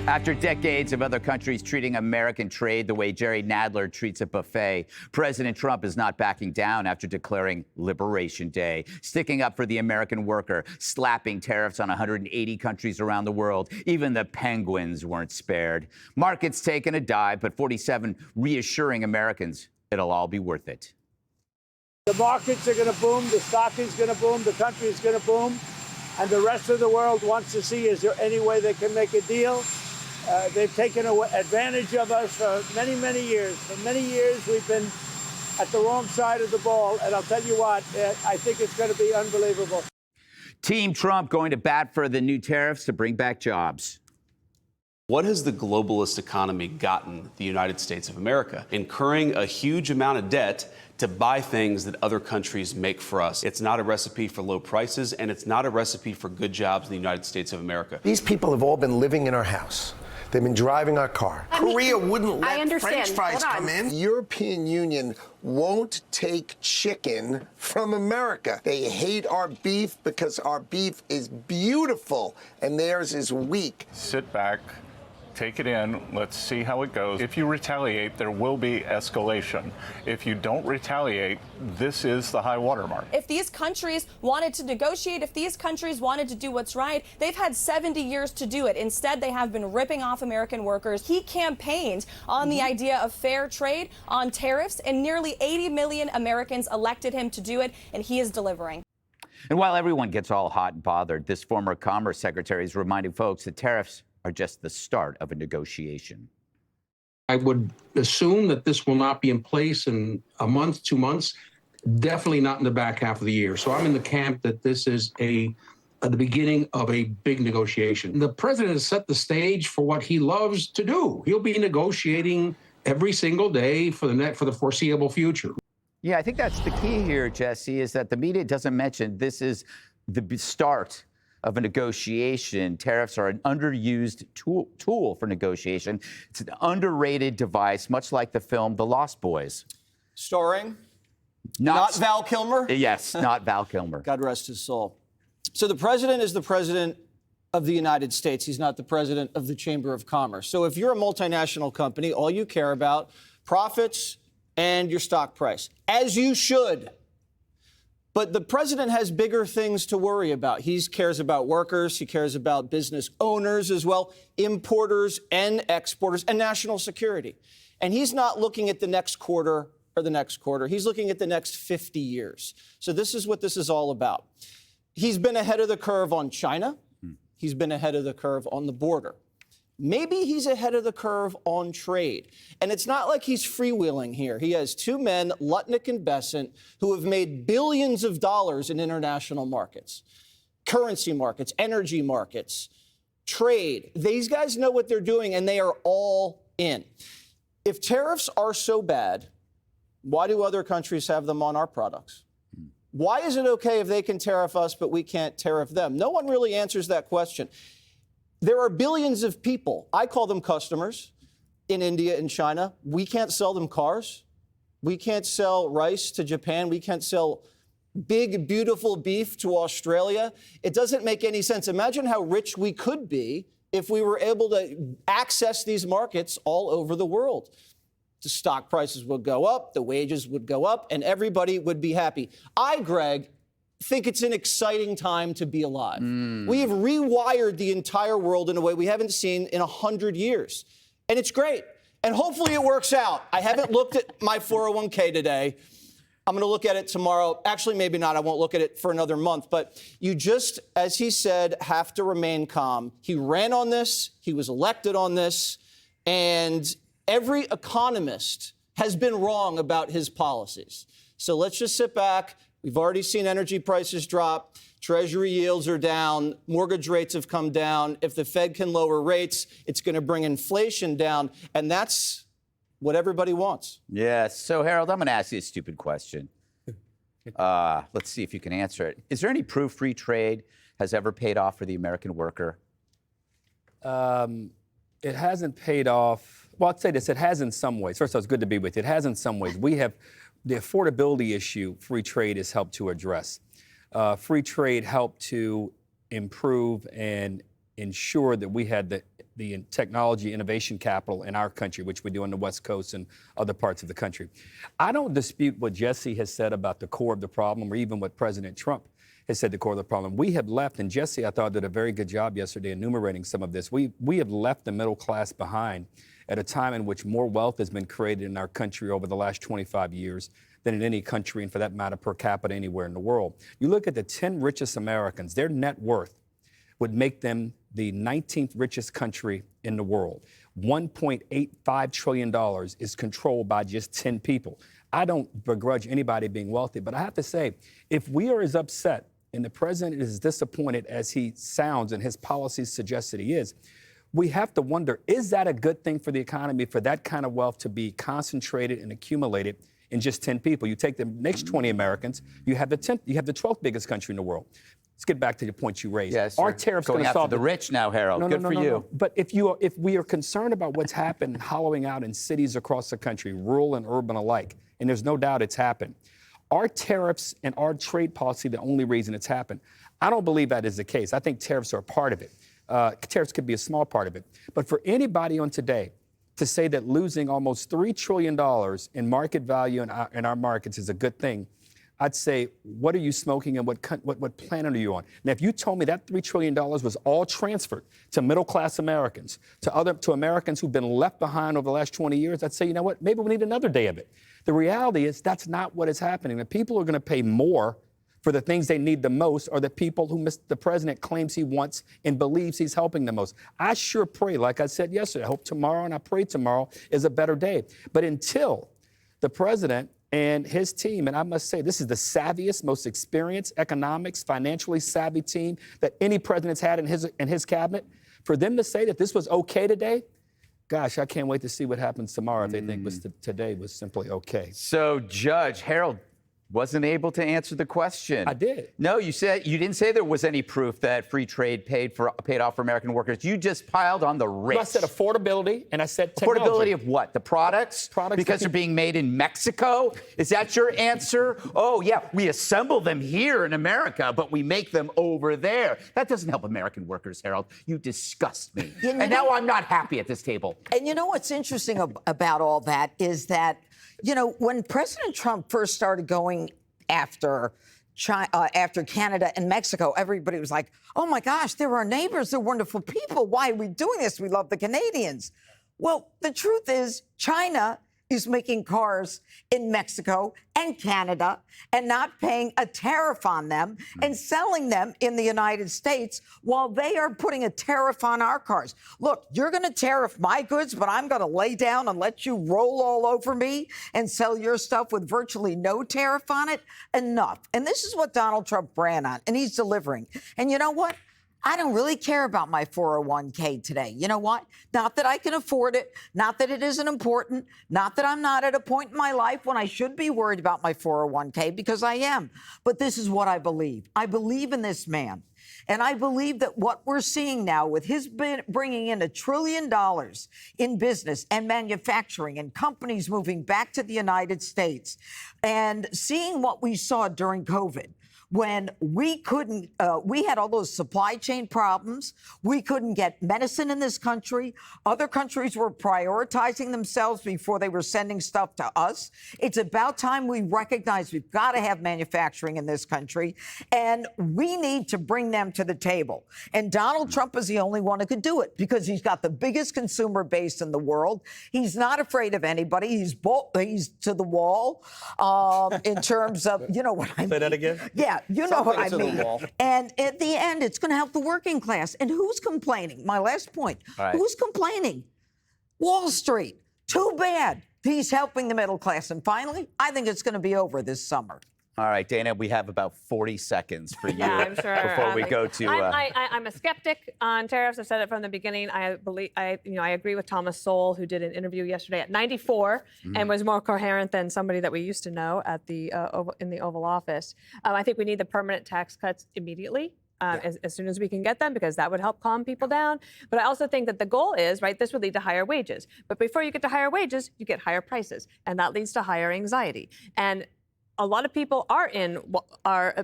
After decades of other countries treating American trade the way Jerry Nadler treats a buffet, President Trump is not backing down after declaring Liberation Day, sticking up for the American worker, slapping tariffs on 180 countries around the world. Even the penguins weren't spared. Markets taking a dive, but 47 reassuring Americans it'll all be worth it. The markets are going to boom, the stock is going to boom, the country is going to boom, and the rest of the world wants to see, is there any way they can make a deal? They've taken advantage of us for many, many years. For many years, we've been at the wrong side of the ball, and I'll tell you what, I think it's going to be unbelievable. Team Trump going to bat for the new tariffs to bring back jobs. What has the globalist economy gotten the United States of America? Incurring a huge amount of debt to buy things that other countries make for us. It's not a recipe for low prices, and it's not a recipe for good jobs in the United States of America. These people have all been living in our house. They've been driving our car. Korea wouldn't let French fries come in. The European Union won't take chicken from America. They hate our beef because our beef is beautiful and theirs is weak. Sit back. Take it in. Let's see how it goes. If you retaliate, there will be escalation. If you don't retaliate, this is the high watermark. If these countries wanted to negotiate, if these countries wanted to do what's right, they've had 70 years to do it. Instead, they have been ripping off American workers. He campaigned on the idea of fair trade, on tariffs, and nearly 80 million Americans elected him to do it, and he is delivering. And while everyone gets all hot and bothered, this former Commerce Secretary is reminding folks that tariffs are just the start of a negotiation. I would assume that this will not be in place in a month, 2 months, definitely not in the back half of the year. So I'm in the camp that this is the beginning of a big negotiation. The president has set the stage for what he loves to do. He'll be negotiating every single day for the foreseeable future. Yeah, I think that's the key here, Jesse, is that the media doesn't mention this is the start of a negotiation. Tariffs are an underused tool for negotiation. It's an underrated device, much like the film The Lost Boys. Starring? Not Val Kilmer? Yes, not Val Kilmer. God rest his soul. So the president is the president of the United States. He's not the president of the Chamber of Commerce. So if you're a multinational company, all you care about, profits and your stock price, as you should. But the president has bigger things to worry about. He cares about workers. He cares about business owners as well, importers and exporters, and national security. And he's not looking at the next quarter or the next quarter. He's looking at the next 50 years. So this is what this is all about. He's been ahead of the curve on China. He's been ahead of the curve on the border. Maybe he's ahead of the curve on trade. And it's not like he's freewheeling here. He has two men, Lutnick and Besant, who have made billions of dollars in international markets, currency markets, energy markets, trade. These guys know what they're doing, and they are all in. If tariffs are so bad, why do other countries have them on our products? Why is it okay if they can tariff us, but we can't tariff them? No one really answers that question. There are billions of people, I call them customers, in India and China. We can't sell them cars. We can't sell rice to Japan. We can't sell big, beautiful beef to Australia. It doesn't make any sense. Imagine how rich we could be if we were able to access these markets all over the world. The stock prices would go up, the wages would go up, and everybody would be happy. Greg, think it's an exciting time to be alive. We have rewired the entire world in a way we haven't seen in 100 years. And it's great. And hopefully it works out. I haven't looked at my 401k today. I'm going to look at it tomorrow. Actually, maybe not. I won't look at it for another month. But you just, as he said, have to remain calm. He ran on this. He was elected on this. And every economist has been wrong about his policies. So let's just sit back. We've already seen energy prices drop. Treasury yields are down. Mortgage rates have come down. If the Fed can lower rates, it's going to bring inflation down. And that's what everybody wants. Yes. So, Harold, I'm going to ask you a stupid question. Let's see if you can answer it. Is there any proof free trade has ever paid off for the American worker? It hasn't paid off. Well, I'd say this. It has in some ways. First of all, it's good to be with you. It has in some ways. We have the affordability issue free trade has helped to address. Free trade helped to improve and ensure that we had the technology innovation capital in our country, which we do on the West Coast and other parts of the country. I don't dispute what Jesse has said about the core of the problem, or even what President Trump has said the core of the problem. We have left, and Jesse, I thought, did a very good job yesterday enumerating some of this. We have left the middle class behind at a time in which more wealth has been created in our country over the last 25 years than in any country, and for that matter, per capita anywhere in the world. You look at the 10 richest Americans, their net worth would make them the 19th richest country in the world. $1.85 trillion is controlled by just 10 people. I don't begrudge anybody being wealthy, but I have to say, if we are as upset and the president is as disappointed as he sounds and his policies suggest that he is, we have to wonder, is that a good thing for the economy, for that kind of wealth to be concentrated and accumulated in just 10 people? You take the next 20 Americans, you have the 12th biggest country in the world. Let's get back to the point you raised. Yes, Our tariffs going to solve the rich now, Harold. No, Good for you. No. But if we are concerned about what's happened hollowing out in cities across the country, rural and urban alike, and there's no doubt it's happened, are tariffs and our trade policy the only reason it's happened? I don't believe that is the case. I think tariffs are a part of it. Tariffs could be a small part of it. But for anybody on today to say that losing almost $3 trillion in market value in our markets is a good thing, I'd say, what are you smoking and what planet are you on? Now, if you told me that $3 trillion was all transferred to middle-class Americans, to Americans who've been left behind over the last 20 years, I'd say, you know what, maybe we need another day of it. The reality is that's not what is happening. The people are going to pay more for the things they need the most are the people who the president claims he wants and believes he's helping the most. I sure pray, like I said yesterday, I hope tomorrow and I pray tomorrow is a better day. But until the president and his team, and I must say, this is the savviest, most experienced, economics, financially savvy team that any president's had in his cabinet, for them to say that this was okay today, gosh, I can't wait to see what happens tomorrow if they think today was simply okay. So, Judge Harold wasn't able to answer the question. I did. No, you didn't say there was any proof that free trade paid off for American workers. You just piled on the rich. I said affordability, and I said technology. Affordability of what? The products? Because they're being made in Mexico? Is that your answer? Oh, yeah, we assemble them here in America, but we make them over there. That doesn't help American workers, Harold. You disgust me. And now I'm not happy at this table. And you know what's interesting about all that is that, you know, when President Trump first started going after Canada and Mexico, everybody was like, oh, my gosh, they're our neighbors. They're wonderful people. Why are we doing this? We love the Canadians. Well, the truth is China is making cars in Mexico and Canada and not paying a tariff on them and selling them in the United States while they are putting a tariff on our cars. Look, you're going to tariff my goods, but I'm going to lay down and let you roll all over me and sell your stuff with virtually no tariff on it? Enough. And this is what Donald Trump ran on, and he's delivering. And you know what? I don't really care about my 401k today. You know what? Not that I can afford it, not that it isn't important, not that I'm not at a point in my life when I should be worried about my 401k, because I am. But this is what I believe. I believe in this man. And I believe that what we're seeing now with his bringing in $1 trillion in business and manufacturing and companies moving back to the United States and seeing what we saw during COVID, when we couldn't, we had all those supply chain problems. We couldn't get medicine in this country. Other countries were prioritizing themselves before they were sending stuff to us. It's about time we recognize we've got to have manufacturing in this country, and we need to bring them to the table. And Donald Trump is the only one who could do it because he's got the biggest consumer base in the world. He's not afraid of anybody. He's to the wall in terms of, you know what I mean. Say that again? Yeah. You know what I mean. And at the end, it's going to help the working class. And who's complaining? My last point. Right. Who's complaining? Wall Street. Too bad. He's helping the middle class. And finally, I think it's going to be over this summer. All right, Dana, we have about 40 seconds for you I'm sure. before we go to. I'm a skeptic on tariffs. I've said it from the beginning. I agree with Thomas Sowell, who did an interview yesterday at 94 and was more coherent than somebody that we used to know at in the Oval Office. I think we need the permanent tax cuts immediately. As soon as we can get them, because that would help calm people down. But I also think that the goal is, right, this would lead to higher wages. But before you get to higher wages, you get higher prices. And that leads to higher anxiety. And a lot of people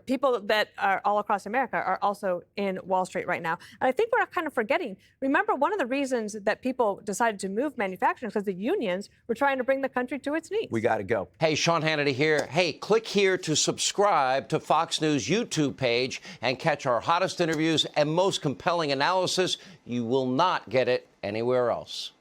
people that are all across America are also in Wall Street right now. And I think we're kind of forgetting. Remember, one of the reasons that people decided to move manufacturing is because the unions were trying to bring the country to its knees. We got to go. Hey, Sean Hannity here. Hey, click here to subscribe to Fox News YouTube page and catch our hottest interviews and most compelling analysis. You will not get it anywhere else.